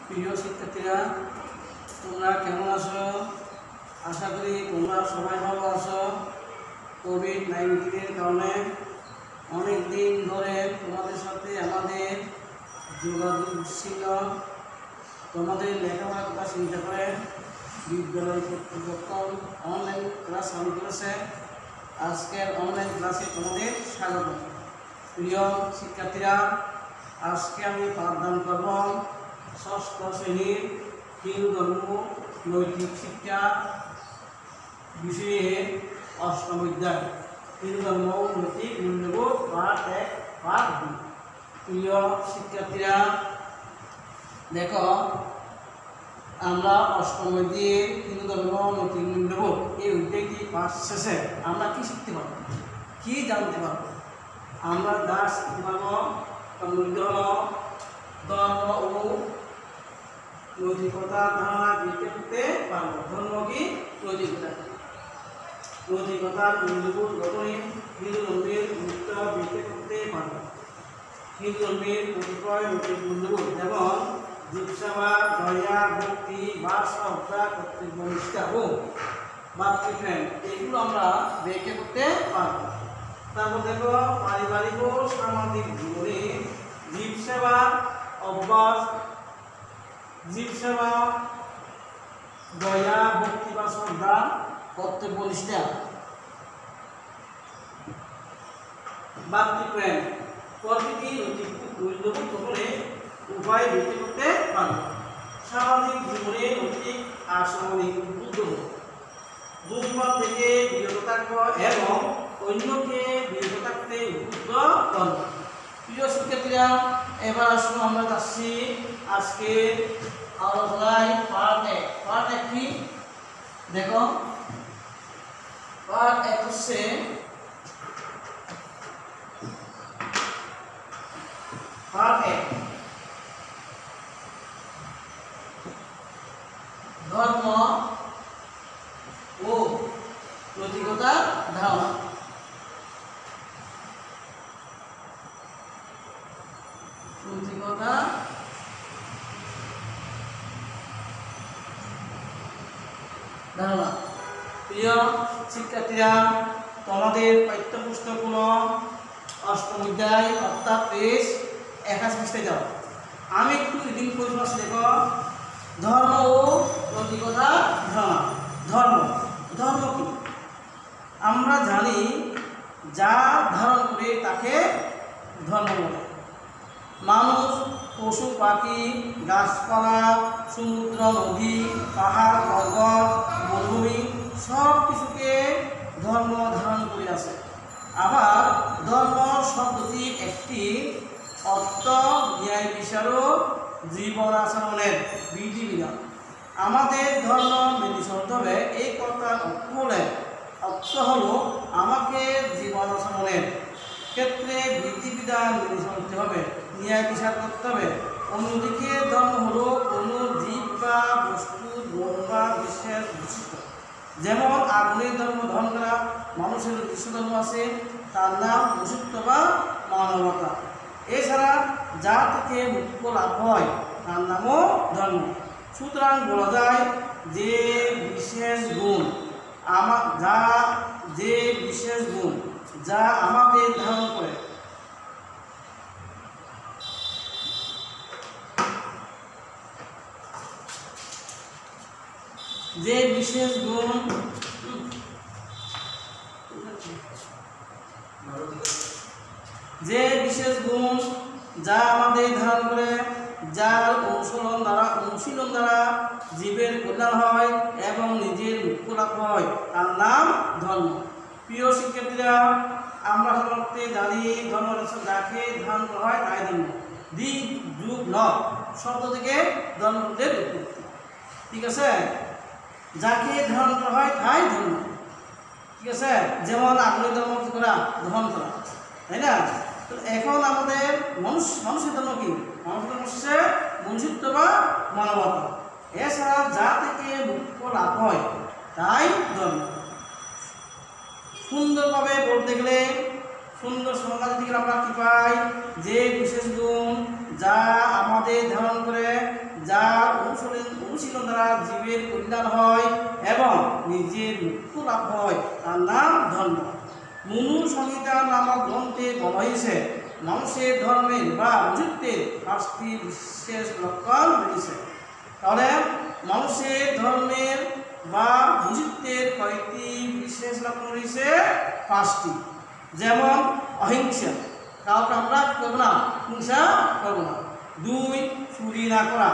প্রিয় শিক্ষার্থীরা, তোমরা কেমন আছো? আশা করি তোমরা সবাই ভালো আছো। কোভিড-19 কারণে অনেক দিন ধরে তোমাদের সাথে আমাদের যোগাযোগ ছিল। তোমাদের লেখাপড়ার কথা চিন্তা করে বিদ্যালয় কর্তৃপক্ষ অনলাইন ক্লাস চালু করেছে। আজকের অনলাইন ক্লাসে তোমাদের স্বাগত। প্রিয় শিক্ষার্থীরা, আজকে আমি পাঠদান করব ষষ্ঠ শ্রেণীর হিন্দু ধর্ম নৈতিক শিক্ষা বিষয়ে অষ্টম অধ্যায় হিন্দু ধর্ম নৈতিক মূল্যবোধ পাঠ 1 পাঠ 2। প্রিয় শিক্ষার্থীরা, দেখো আমরা অষ্টম অধ্যায়ে হিন্দু ধর্ম নৈতিক মূল্যবোধ এই অধ্যায়টি পাঠ শেষে আমরা কি শিখতে পারব, কি জানতে পারব? আমরা যা শিখতে পারব তার মূল্য হল ধর্ম ও নৈতিকতা ধারণা বৃদ্ধি করতে পারব। ধর্ম কি, নৈতিকতা, নৈতিকতার মূল্যবোধ গঠনে হিন্দু ধর্মের গুরুত্ব বৃদ্ধি করতে পারব। হিন্দু ধর্মের কতিপয় নৈতিক মূল্যবোধ যেমন জীবসেবা, দয়া, ভক্তি, বাসা, কর্তব্যনিষ্ঠা ও মাতৃপ্রেম, এগুলো আমরা ব্যাখ্যা করতে পারব। তারপর দেখো পারিবারিক ও সামাজিক জীবনে জীবসেবা অভ্যাস, জীবসেবা, দয়া, ভক্তি বা শ্রদ্ধা, কর্তব্যনিষ্ঠা, মাতৃপ্রেম প্রভৃতি নৈতিক মূল্যবোধ গঠনে উভয় বৃদ্ধি করতে পারবে। সামাজিক জীবনে নৈতিক আর সামাজিক উদ্যোগ দুর্বল থেকে বিরত থাকব এবং অন্যকে বিরত থাকতে উদ্বুদ্ধ করব। প্রিয় শিক্ষার্থীরা, এবার আসুন আমরা যাচ্ছি আজকে আলোচনায় পার্ট 1। পার্ট 1 কি দেখো, পার্ট 1 হচ্ছে পার্ট 1 ধর্ম ও নৈতিকতার ধারণা। নৈতিকতা ধারণা। প্রিয় শিক্ষার্থীরা, তোমাদের পাঠ্যপুস্তক হল অষ্টম অধ্যায় অর্থাৎ পেজ 61 যাও। আমি একটু রিডিং করে শোনাচ্ছি। দেখো, ধর্ম ও নৈতিকতার ধারণা। ধর্ম, ধর্ম কি? আমরা জানি যা ধারণ করে তাকে ধর্ম বলে। মানুষ, পশু পাখি, গাছপালা, সমুদ্র, নদী, পাহাড়, পর্বত, মরুভূমি সব কিছুকে ধর্ম ধারণ করে আছে। আবার ধর্ম শব্দটির একটি অর্থ ন্যায় বিচারও জীবন আচরণের বিধিবিধান। আমাদের ধর্ম মেনে চলতে হবে, এই কথার অর্থ হলো আমাকে জীবন আচরণের ক্ষেত্রে বিধিবিধান মেনে চলতে হবে, ন্যায় বিচার করতে হবে। অন্যদিকে ধর্ম হলো কোনো জীব বা বস্তুর গুণ বা বিশেষ বৈশিষ্ট্য। যেমন আগুনের ধর্ম ধারণ করা, মানুষের উদ্দেশ্য ধর্ম আছে, তার নাম বৈশিষ্ট্য বা মানবতা। এছাড়া যা থেকে মুক্ত লাভ হয় তার নামও ধর্ম। সুতরাং বলা যায় যে বিশেষ গুণ যা আমাদের ধারণ করে, যে বিশেষ গুণ যা আমাদের ধারণ করে, যার অনুশীলন দ্বারা জীবের কল্যাণ হয় এবং নিজের মুক্তি লাভ হয়, তার নাম ধর্ম। প্রিয় শিক্ষার্থীরা, আমরা সাধারণত জানি ধর্ম যাকে ধারণ করা হয় তাই ধর্ম। দিক যুগ ন শব্দ থেকে ধর্মের উৎপত্তি। ঠিক আছে, যাকে ধারণ করা হয় তাই ধর্ম। ঠিক আছে, যেমন আগুনের ধর্ম কি করা, গ্রহণ করা, তাই না? তো এখন আমাদের মানুষের ধর্ম কি? মানুষের ধর্ম হচ্ছে মনুষ্যত্ব বা মানবতা। এছাড়া যা থেকে মুক্ত লাভ হয় তাই ধর্ম। সুন্দরভাবে বলতে গেলে, সুন্দর সংজ্ঞা দিতে গেলে আমরা কি পাই? যে বিশেষ গুণ যা আমাদের ধারণ করে, যার অনুশীলন দ্বারা জীবের কল্যাণ হয় এবং নিজের মুক্তি লাভ হয় তার নাম ধর্ম। মনু সংহিতা নামক গ্রন্থে বলা হয়েছে মানুষের ধর্মের বা মনুষ্যত্বের 5টি বিশেষ লক্ষণ রয়েছে। তাহলে মানুষের ধর্মের বা মনুষ্যত্বের কয়টি বিশেষ লক্ষণ রয়েছে? 5টি। যেমন অহিংসা, কাউকে আমরা করবো না, হিংসা করবো না। 2, চুরি না করা।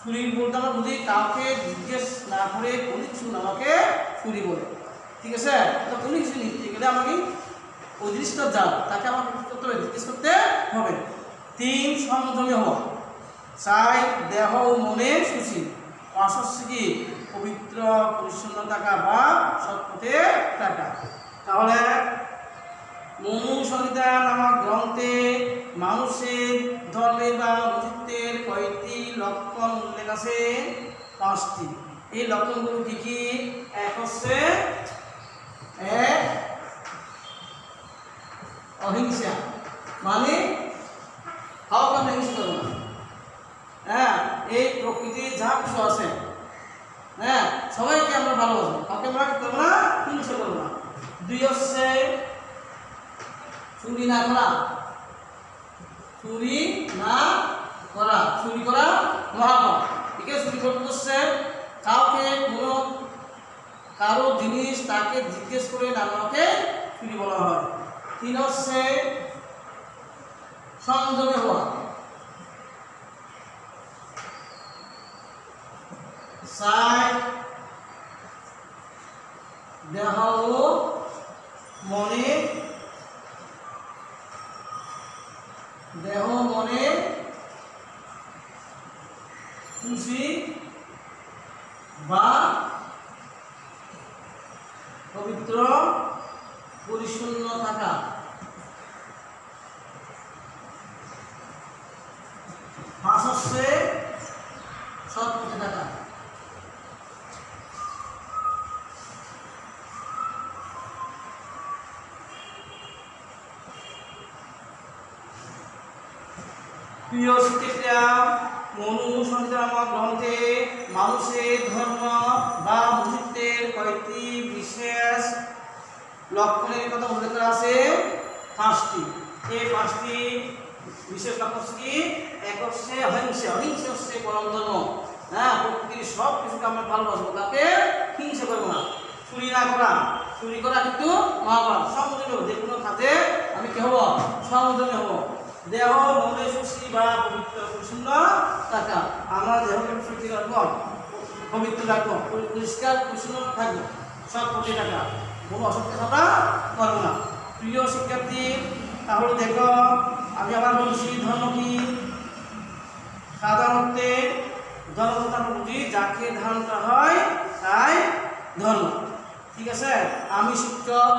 চুরি বলতে আমরা বুঝি কাউকে জিজ্ঞেস না করে কোনো কিছু আমাকে চুরি বলে, ঠিক আছে? তো কোনো কিছু নিতে গেলে আমাকে ওই জিনিসটা যা তাকে আমার করতে হবে, জিজ্ঞেস করতে হবে। 3, সংযমী হওয়া। 4, দেহ ও মনে সুশী। 5 হচ্ছে কি পবিত্র পরিচ্ছন্ন থাকা বা সৎ পথে থাকা। তাহলে মনু সংহিতা নামক গ্রন্থে মানুষের ধর্মের বা মনুষ্যত্বের কয়টি লক্ষণ উল্লেখ আছে? 5টি। এই লক্ষণগুলো কি কি? 1 হচ্ছে অহিংসা, মানে কাউকে আমরা হিংসা করবো না। হ্যাঁ, এই প্রকৃতির যা কিছু আছে, হ্যাঁ, সবাইকে আমরা ভালোবাসবো, কাউকে আমরা কি করবো না, হিংসা করবো না। 2 হচ্ছে চুরি না করা। চুরি না করা, চুরি করা মহাপাপ। ঠিক আছে? চুরি করতে হচ্ছে কাউকে কোনো কারো জিনিস তাকে জিজ্ঞেস করে না আমাকে চুরি বলা হয়। 3 হচ্ছে সংযমে হওয়া। 4, দেহ ও মনে খুশি বা পবিত্র পরিচ্ছন্ন থাকা। 5 হচ্ছে সৎ পথে থাকা। প্রিয় শিক্ষার্থীরা, মনু সংহিতা নামক গ্রন্থে মানুষের ধর্ম বা মনুষ্যত্বের কয়টি বিশেষ লক্ষণের কথা উল্লেখ করা আছে? 5টি। এই 5টি বিশেষ লক্ষণ কি? 1 হচ্ছে অহিংসা। অহিংসা হচ্ছে পরম ধর্ম। হ্যাঁ, প্রকৃতির সব কিছুকে আমরা ভালোবাসবো, তাকে হিংসা করবো না। চুরি না করা। চুরি করা কিন্তু মহাপাপ। সংযমী হবো, যে কোনো কাজে আমি কি হবো? সংযমী হবো। দেহ মনে সুশী বা পবিত্র পরিচ্ছন্ন থাকা। আমরা দেহকে সুশী রাখবো, পবিত্র রাখবো, পরিষ্কার পরিচ্ছন্ন থাকবো, সৎ পথে থাকা, কোনো অসৎ কথা করবো না। প্রিয় শিক্ষার্থী, তাহলে দেখো আমি আবার বলছি, ধর্ম কি? সাধারণত ধর্ম আমরা বুঝি যাকে ধারণ করা হয় তাই ধর্ম। ঠিক আছে? আমি শিক্ষক,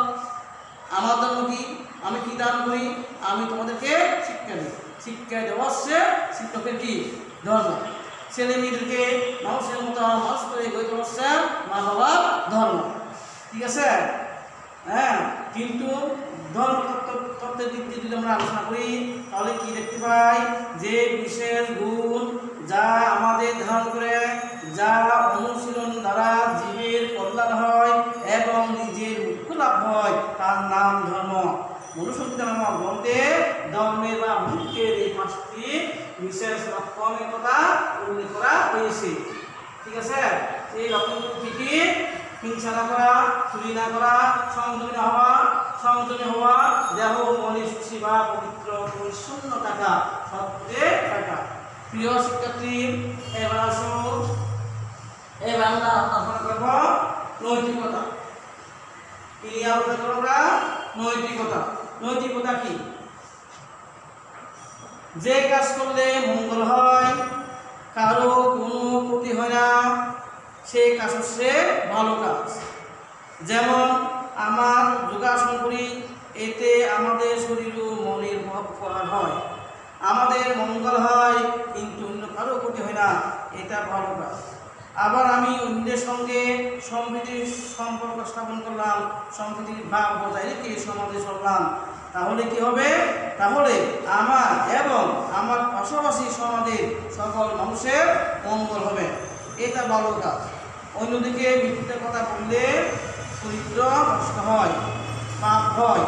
আমার ধর্ম কি? আমি কি দান করি? আমি তোমাদেরকে শিক্ষা দিই। শিক্ষা দেওয়া হচ্ছে শিক্ষকের কি? ধর্ম। ছেলে মেয়েদেরকে মানুষের মতো মানুষ করে গড়ে তোলা হচ্ছে মা বাবার ধর্ম। ঠিক আছে? হ্যাঁ, কিন্তু ধর্ম তত্ত্বের দিক দিয়ে যদি আমরা আলোচনা করি তাহলে কি দেখতে পাই? যে বিশেষ গুণ যা আমাদের ধারণ করে, যা অনুশীলন দ্বারা জীবের কল্যাণ হয় এবং নিজের মুক্তি লাভ হয় তার নাম ধর্ম। মনু সংহিতা নামক গ্রন্থে ধর্মের বা মনুষ্যের এই 5টি বিশেষ লক্ষণের কথা উল্লেখ করা হয়েছে। ঠিক আছে? এই লক্ষণগুলো কি কি? হিংসা না করা, চুরি না করা, সংযমী হওয়া, দেহ মনে সুশী বা পবিত্র পরিচ্ছন্ন থাকা, সৎপথে থাকা। প্রিয় শিক্ষার্থী, এবার আসুন, এবার আমরা আলোচনা করব নৈতিকতা। কি আলোচনা করব আমরা? নৈতিকতা। নৈতিকতা কি? যে কাজ করলে মঙ্গল হয়, কারো কোনো ক্ষতি হয় না, সেই কাজ হচ্ছে ভালো কাজ। যেমন আমার যোগাসন করি, এতে আমাদের শরীর ও মনের উপকার হয়, আমাদের মঙ্গল হয়, কিন্তু অন্য কারো ক্ষতি হয় না, এটা ভালো কাজ। আবার আমি অন্যের সঙ্গে সম্প্রীতির সম্পর্ক স্থাপন করলাম, সম্প্রীতির ভাব বজায় রেখে সমাজে চললাম, তাহলে কি হবে? তাহলে আমার এবং আমার পাশাপাশি সমাজের সকল মানুষের মঙ্গল হবে। এটা ভালো কাজ। অন্যদিকে মিথ্যা কথা বললে চরিত্র নষ্ট হয়, পাপ হয়,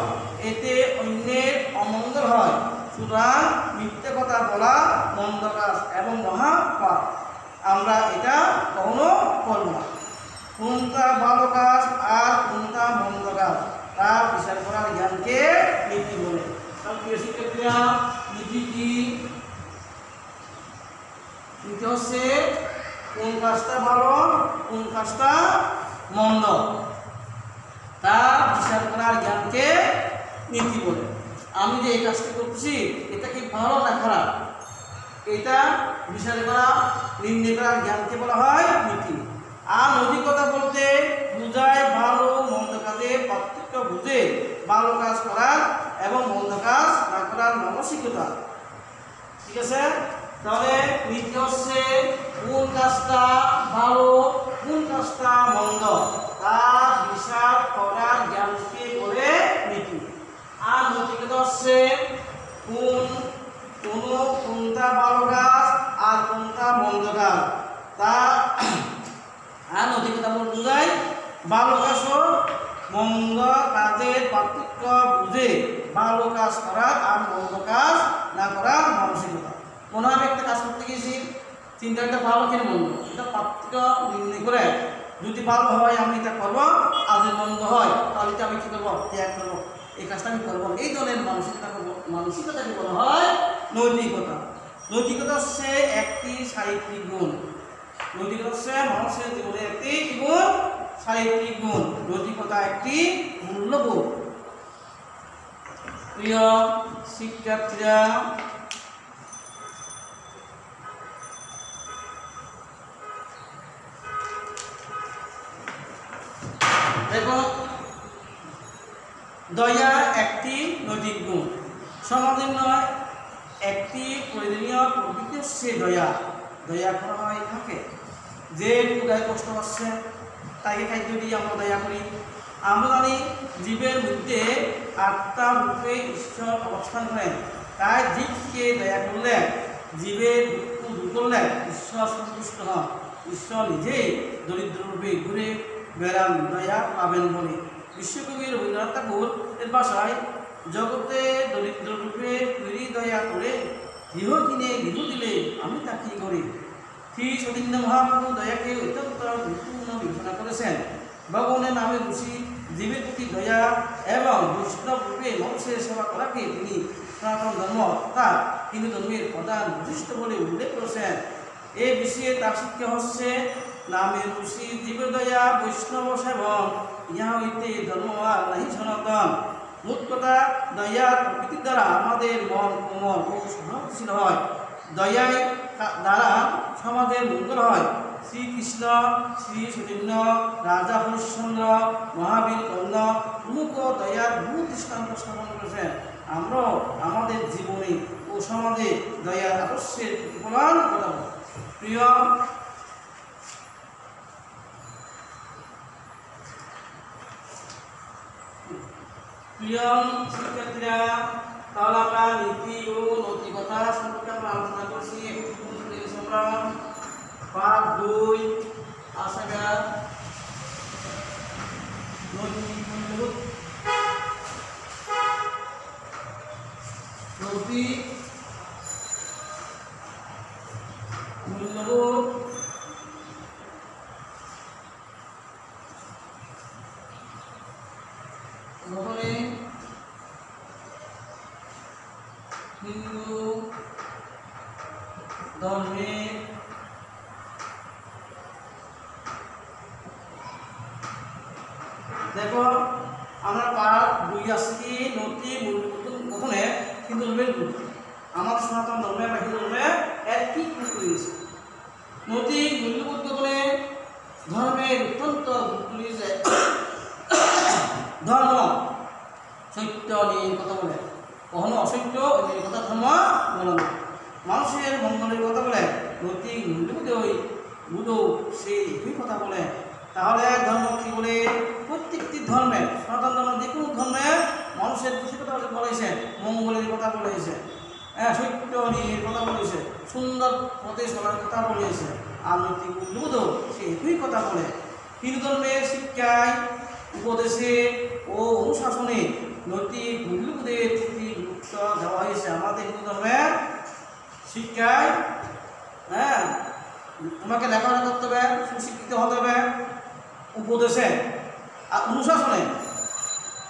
এতে অন্যের অমঙ্গল হয়। সুতরাং মিথ্যা কথা বলা মন্দ কাজ এবং মহা পাপ। আমরা এটা কখনো করব না। কোনটা ভালো কাজ আর কোনটা মন্দ কাজ তা বিচার করার জ্ঞানকে নীতি বলে। প্রিয় শিক্ষার্থীরা, নীতি কি? নীতি হচ্ছে কোন কাজটা ভালো কোন কাজটা মন্দ তা বিচার করার জ্ঞানকে নীতি বলে। আমি যে এই কাজটা করছি এটা কি ভালো না খারাপ, এটা বিচার করা নির্ণয় করার জ্ঞানকে বলা হয় নীতি। আর নৈতিকতা বলতে বুঝায় ভালো মন্দ কাজে পার্থক্য বুঝে ভালো কাজ করার এবং মন্দ কাজ না করার মানসিকতা। ঠিক আছে? তাহলে নীতি হচ্ছে কোন কাজটা ভালো কোন কাজটা মন্দ তা বিচার করার জ্ঞানকে বলে নীতি। আর নৈতিকতা হচ্ছে কোনটা ভালো কাজ আর কোনটা মন্দ কাজ তা। আর নৈতিকতা বলতে বোঝায় ভালো কাজ ও মন্দ কাজের পার্থক্য বুঝে ভালো কাজ করার আর মন্দ কাজ না করার মানসিকতা। মনে হয় একটা কাজ করতে গেছি, চিন্তাটা ভালো কিনা মন্দ এটা পার্থক্য নির্ণয় করে যদি ভালো হয় আমি এটা করবো, আর যদি মন্দ হয় তাহলে আমি কী করবো, ত্যাগ করবো, এই কাজটা আমি করবো। এই ধরনের মানসিকতাকে বলা হয় নৈতিকতা। নৈতিকতা হচ্ছে একটি সাহিত্যিক গুণ। নৈতিকতা হচ্ছে মানুষের জীবনের একটি গুণ, সাহিত্যিক গুণ। নৈতিকতা একটি মূল্যবোধ। প্রিয় শিক্ষার্থীরা, দেখো, দয়া একটি নৈতিক গুণ। সমাজের নয় একটি প্রয়োজনীয় প্রবৃত্তি হচ্ছে দয়া। দয়া করা হয় কাকে? যে ক্ষুধায় কষ্ট পাচ্ছে তাকে খাদ্য দিয়ে আমরা দয়া করি। আমরা জানি জীবের মধ্যে আত্মার রূপে ঈশ্বর অবস্থান করেন, তাই জীবকে দয়া করলে জীবের দুঃখ দূর করলে ঈশ্বর সন্তুষ্ট হন। ঈশ্বর নিজেই দরিদ্র রূপে ঘুরে বেড়ান দয়া পাবেন বলে। বিশ্বকবি রবীন্দ্রনাথ ঠাকুর এর ভাষায় জগতে দরিদ্র রূপে তৈরি দয়া করে গৃহ কিনে গৃহ দিলে আমি তা কি করি। শ্রী চৈতন্য মহাপ্রভু দয়াকে অত্যন্ত গুরুত্বপূর্ণ বিবেচনা করেছেন। ভগবানের নামে খুশি জীবের প্রতি দয়া এবং বৈষ্ণব রূপে মানুষের সেবা করাকে তিনি সনাতন ধর্ম অর্থাৎ হিন্দু ধর্মের প্রধান বৈশিষ্ট্য বলে উল্লেখ করেছেন। এই বিষয়ে তার শিক্ষা হচ্ছে নামে খুশি জীবের দয়া বৈষ্ণব সেবন, ইহা হইতে ধর্ম আর নাহি সনাতন। মোট কথা, দয়ার প্রকৃতির দ্বারা আমাদের মন কোমল ও সহনশীল হয়। দয়ায় দ্বারা সমাজের মঙ্গল হয়। শ্রীকৃষ্ণ, শ্রী চৈতন্য, রাজা হরিশ্চন্দ্র, মহাবীর কর্ণ প্রমুখ দয়ার বহু দৃষ্টান্ত স্থাপন করেছেন। আমরাও আমাদের জীবনে ও সমাজে দয়ার আদর্শের প্রতিফলন ঘটাবো। প্রিয় শিক্ষার্থীরা, তাহলে আমরা নীতি ও নৈতিকতা সম্পর্কে আমরা আলোচনা করছি। আমরা পাঠ 2 আশাগার নৈতিক মূল্যবোধ। নৈতিক মূল্যবোধ প্রথমে হিন্দু ধর্মে দেখো আমরা পাঠ 2 আসছি নৈতিক মূল্যবোধ। প্রথমে হিন্দু ধর্মের গুণ, আমাদের সনাতন ধর্মে বা হিন্দু ধর্মে এর কি গুরুত্ব দিয়েছে। নৈতিক মূল্যবোধ বলে ধর্মের অত্যন্ত গুরুত্ব দিয়েছে। ধর্ম সত্য নিয়ে কথা বলে, কখনো অসত্য নিয়ে কথা ধর্ম বলে না। মানুষের মঙ্গলের কথা বলে, নৈতিক মূল্যবোধ সে একই কথা বলে। তাহলে ধর্ম কি বলে? প্রত্যেকটি ধর্মে, সনাতন ধর্ম যে কোনো ধর্মে মানুষের খুশির কথা বলেছে, মঙ্গলের কথা বলেছে। সত্য নিয়ে কথা বলেছে, সুন্দর পথে চলার কথা বলেছে, আর নৈতিক মূল্যবোধও সে একই কথা বলে। হিন্দু ধর্মের শিক্ষায়, উপদেশে ও অনুশাসনে নৈতিক মূল্যবোধের প্রতি গুরুত্ব দেওয়া হয়েছে। আমাদের হিন্দু ধর্মের শিক্ষায় তোমাকে লেখাপড়া করতে হবে, সুশিক্ষিত হতে হবে, উপদেশে আর অনুশাসনে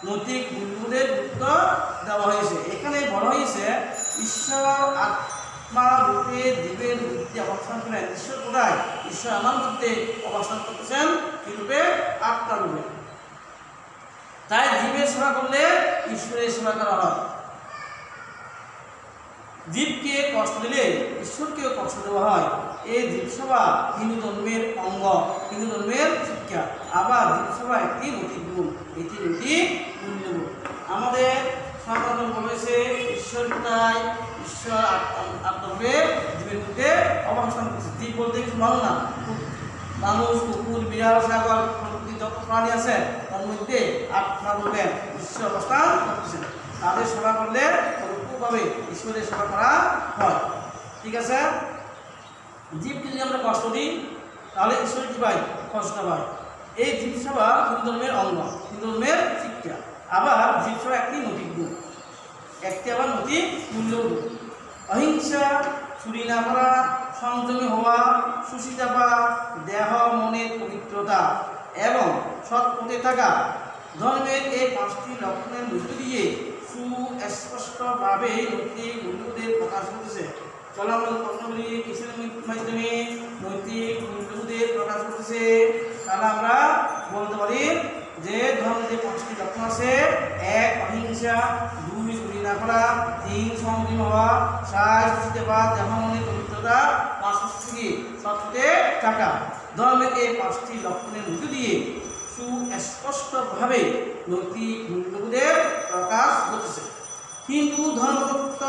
নৈতিক মূল্যবোধের গুরুত্ব দেওয়া হয়েছে। এখানে বলা হয়েছে ঈশ্বর আত্মা রূপে জীবের মধ্যে অবস্থান করেন। ঈশ্বর কোথায়? ঈশ্বর আমার মধ্যে অবস্থান করতেছেন কি রূপে? আত্মা রূপে। তাই জীবের সেবা করলে ঈশ্বরের সেবা করা হয়। জীবকে কষ্ট দিলে ঈশ্বরকেও কষ্ট দেওয়া হয়। এই জীবসেবা হিন্দু ধর্মের অঙ্গ, হিন্দু ধর্মের শিক্ষা। আবার জীবসেবা একটি নৈতিক গুণ, এটি নৈতিক মূল্যবোধ। আমাদের সনাতন বলেছে ঈশ্বর কোথায়? ঈশ্বর আত্মরূপে জীবের মধ্যে অবস্থান করছে। জীব বলতে কিছু ভালো না, মানুষ, কুকুর, বিড়াল, ছাগল প্রভৃতি যত প্রাণী আছে তার মধ্যে আত্মারূপে ঈশ্বর অবস্থান করতেছেন। তাদের সেবা করলে ভাবে ঈশ্বরের সেবা করা হয়। ঠিক আছে? জীবকে যদি আমরা কষ্ট দিই তাহলে ঈশ্বর কি পাই? কষ্ট পায়। এই জীব সেবা হিন্দু ধর্মের অঙ্গ, হিন্দু ধর্মের শিক্ষা। আবার জীব সেবা একটি নৈতিক গুণ, একটি আবার নৈতিক মূল্যবোধ। অহিংসা, চুরি না করা, সংযমী হওয়া, সুশীলতা, দেহ মনের পবিত্রতা এবং সৎ পথে থাকা ধর্মের এই 5টি লক্ষণের মধ্য দিয়ে সুস্পষ্টভাবে নৈতিক মূল্যবোধের প্রকাশ ঘটেছে। চলো আমরা প্রশ্নগুলি কিসের মাধ্যমে নৈতিক মূল্যবোধের প্রকাশ ঘটেছে? তাহলে আমরা বলতে পারি যে ধর্মের যে 5টি লক্ষণ আছে: 1 অহিংসা, 2 চুরি না করা, 3 সংযমী হওয়া, 4 সুশীলতা, দেহ মনের পবিত্রতা, 5 কি? সৎ পথে থাকা। ধর্মের এই 5টি লক্ষণের মধ্য দিয়ে সুস্পষ্টভাবে নৈতিক মূল্যবোধের প্রকাশ ঘটেছে। হিন্দু ধর্মতত্ত্ব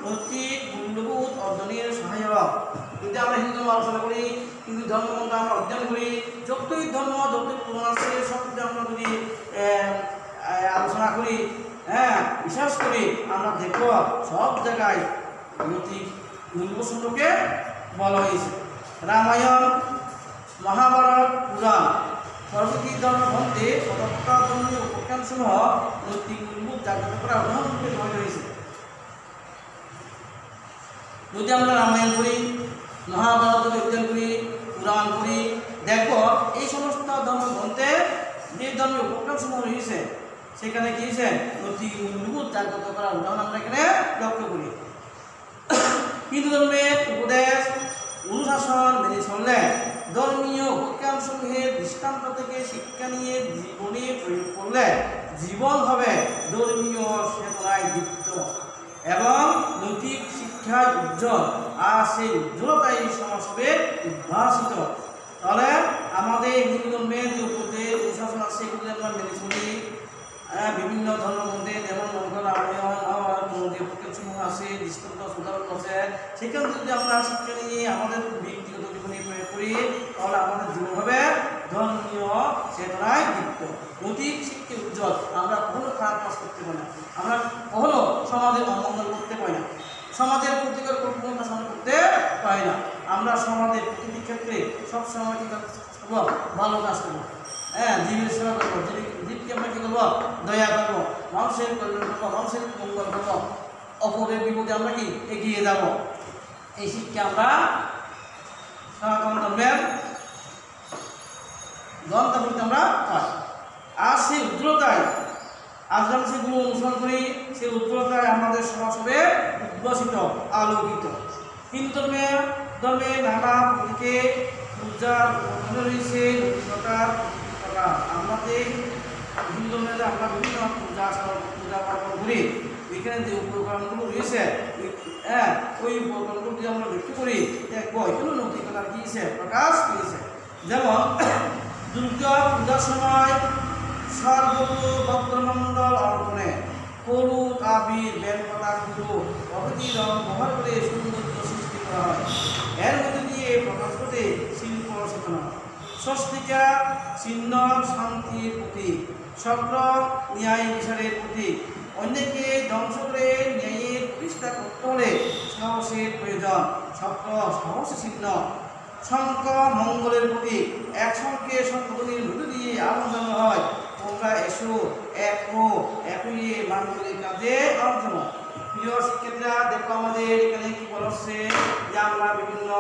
নৈতিক মূল্যবোধ অর্জনের সহায়ক। যদি আমরা হিন্দু ধর্ম আলোচনা করি, হিন্দু ধর্মগ্রন্থ আমরা অধ্যয়ন করি, যতই ধর্ম, যতই পুরাণ আছে সব কিছু আমরা যদি আলোচনা করি, বিশ্বাস করি, আমরা দেখব সব জায়গায় নৈতিক মূল্যবোধ সম্পর্কে বলা হয়েছে। রামায়ণ, মহাভারত, পুরাণ প্রভৃতি ধর্মগ্রন্থে ধর্মীয় উপাখ্যানসমূহ নৈতিক মূল্যবোধ জাগ্রত করা উদাহরণরূপে ধরা হয়েছে। যদি আমরা রামায়ণ করি, মহাভারত অধ্যয়ন করি, পুরাণ করি, দেখব এই সমস্ত ধর্মগ্রন্থে যে ধর্মীয় উপাখ্যানসমূহ রয়েছে সেখানে কি হয়েছে? নৈতিক মূল্যবোধ জাগ্রত করার উদাহরণ আমরা এখানে লক্ষ্য করি। হিন্দু ধর্মের উপদেশ অনুশাসন মেনে চললে, ধর্মীয় উপাখ্যানসমূহের দৃষ্টান্ত থেকে শিক্ষা নিয়ে জীবনে প্রয়োগ করলে জীবন হবে ধর্মীয় চেতনায় দীপ্ত এবং নৈতিক শিক্ষায় উজ্জ্বল, আর সেই উজ্জ্বলতাই সমাজ হবে উদ্ভাসিত। তাহলে আমাদের হিন্দু ধর্মের যে উপদেশ অনুশাসন আছে সেগুলো আমরা মেনে চলি। বিভিন্ন ধর্মগ্রন্থে যেমন রামায়ণ, মহাভারত উপাখ্যানসমূহ আছে, দৃষ্টান্ত উদাহরণ আছে, সেখান থেকে যদি আমরা শিক্ষা নিয়ে আমাদের ব্যক্তিগত জীবনে প্রয়োগ করি তাহলে আমাদের জীবন হবে ধর্মীয় চেতনায় দীপ্ত, নৈতিক শিক্ষায় উজ্জ্বল। আমরা কখনো খারাপ কাজ করতে পারি না, আমরা কখনো সমাজের অমঙ্গল করতে পারি না, সমাজের ক্ষতিকর কোনো কাজ আমরা করতে পারি না। আমরা সমাজের প্রতিটি ক্ষেত্রে সবসময় কি করবো? ভালো কাজ করবো, জীবের সেবা করবো, জীবকে আমরা কী করবো? দয়া করবো, মানুষের কল্যাণ করবো, মানুষের মঙ্গল করবো, অপরের বিপদে আমরা কি এগিয়ে যাব। এই শিক্ষা আমরা সনাতন ধর্মের গ্রন্থাবলীতে আমরা পাই। আর সেই উজ্জ্বলতায় আজ আমরা সেগুলো অনুসরণ করি, সেই উজ্জ্বলতায় আমাদের সমাজ হবে উদ্ভাসিত, আলোকিত। হিন্দু ধর্মে নানা প্রতীকে পূজার রয়েছে নৈতিকতার প্রকার। আমাদের হিন্দু ধর্মে আমরা বিভিন্ন পূজা পার্বণ করি, এখানে যে উপকরণগুলো রয়েছে ওই উপকরণগুলো যদি আমরা লক্ষ্য করি দেখবো এখানেও নৈতিকতার কি প্রকাশ পেয়েছে। যেমন দুর্গা পূজার সময় সর্বভদ্রমণ্ডল অর্পণে হলুদ, আবির, বেলপাতা, গুঁড়ো প্রভৃতি রং ব্যবহার করে সৌন্দর্য সৃষ্টি করা হয়। এর মধ্যে দিয়ে প্রকাশ ঘটে শিল্প চেতনা। স্বস্তিকা চিহ্ন শান্তির প্রতীক, চক্র ন্যায় বিচারের প্রতীক। অন্যকে ধ্বংস করে ন্যায়ের প্রতিষ্ঠা করতে হলে সাহসের প্রয়োজন। শঙ্খ সাহসী চিহ্ন, শঙ্খ মঙ্গলের প্রতীক। এক শঙ্খে শঙ্খধ্বনির মধ্য দিয়ে আহ্বান জানানো হয়, তোমরা এসো, এক হো, একই মাঙ্গলিক কাজে অংশ নাও। প্রিয় শিক্ষার্থীরা, দেখো আমাদের এখানে কি বলা হচ্ছে যে আমরা বিভিন্ন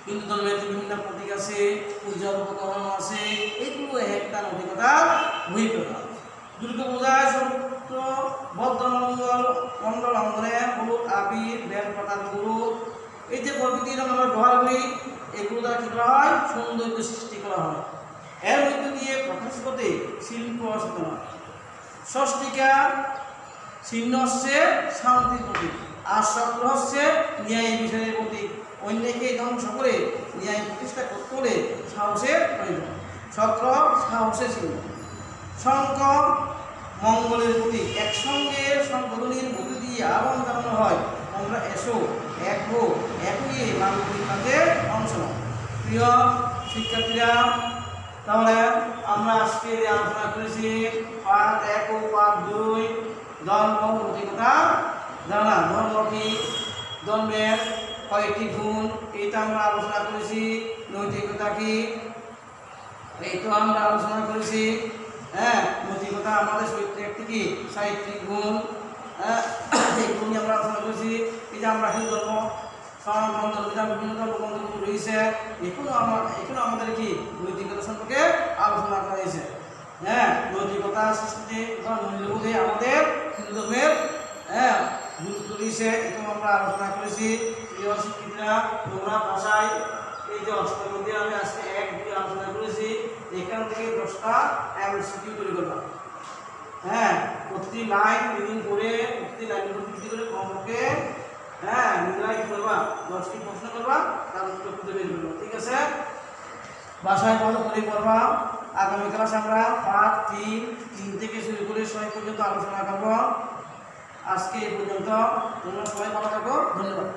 হিন্দু ধর্মের বিভিন্ন প্রতীক আছে, পূজার উপকরণ আছে, এগুলো একটা নৈতিকতার অভিজ্ঞতা। দুর্গা পূজায় সত্য ভদ্রমঙ্গল মঙ্গল অঙ্গনে হলুদ আবির বেলপাতার গুরু, এই যে প্রকৃতির আমরা ব্যবহার করি, এগুলো দ্বারা কী করা হয়? সৌন্দর্য সৃষ্টি করা হয়। এর মধ্যে দিয়ে প্রকাশ ঘটে শিল্প চেতনা। ষষ্ঠীকা চিহ্ন হচ্ছে শান্তির প্রতীক, আর চক্র হচ্ছে ন্যায় বিচারের প্রতীক। অন্যকে ধ্বংস করে ন্যায় প্রতিষ্ঠা করতে হলে সাহসের প্রয়োজন। চক্র সাহসের চিহ্ন। শঙ্খ মঙ্গলের প্রতীক। একসঙ্গে শঙ্খধ্বনির মধ্য দিয়ে আহ্বান জানানো হয়, তোমরা এসো, এক হো, একই মাঙ্গলিক কাজে অংশ নাও। প্রিয় শিক্ষার্থীরা, তাহলে আমরা আজকে আলোচনা করেছি পাঠ 1 ও পাঠ 2 ধর্ম নৈতিকতা জানা। ধর্ম কি, ধর্মের কয়েকটি গুণ, এটা আমরা আলোচনা করেছি। নৈতিকতা কি, এইটাও আমরা আলোচনা করেছি। হ্যাঁ, নৈতিকতা আমাদের চরিত্রের একটি কি সাহিত্যিক গুণ, এই গুণ আমরা আলোচনা করেছি। এই যে আমরা হিন্দু ধর্ম সনাতন ধর্ম বিভিন্ন ধর্মগ্রন্থগুলো রয়েছে, এখনো আমাদের কি নৈতিকতা সম্পর্কে আলোচনা করা হয়েছে। হ্যাঁ, নৈতিকতা সৃষ্টিতে মূল্যবোধে আমাদের হিন্দু ধর্মের গুরুত্ব রয়েছে, এটাও আমরা আলোচনা করেছি। প্রিয় শিক্ষিতরা, তোমরা ভাষায় এই যে অষ্টম মধ্যে আমি আজকে 1 2 আলোচনা করেছি, এখান থেকে 10টা এমসিকিউ তৈরি করবা। হ্যাঁ, প্রতি লাইন রিডিং করে, প্রতি লাইন ভিত্তি করে কমপক্ষে নিজেরাই কি করবা, 10টি প্রশ্ন করবা, তার উত্তর খুঁজে বের করবা। ঠিক আছে, বাসায় ভালো করে করবা। আগামী ক্লাসে আমরা পাঠ 3 থেকে শুরু করে 6 পর্যন্ত আলোচনা করব। আজকে এই পর্যন্ত। তোমরা সবাই ভালো থাকো, ধন্যবাদ।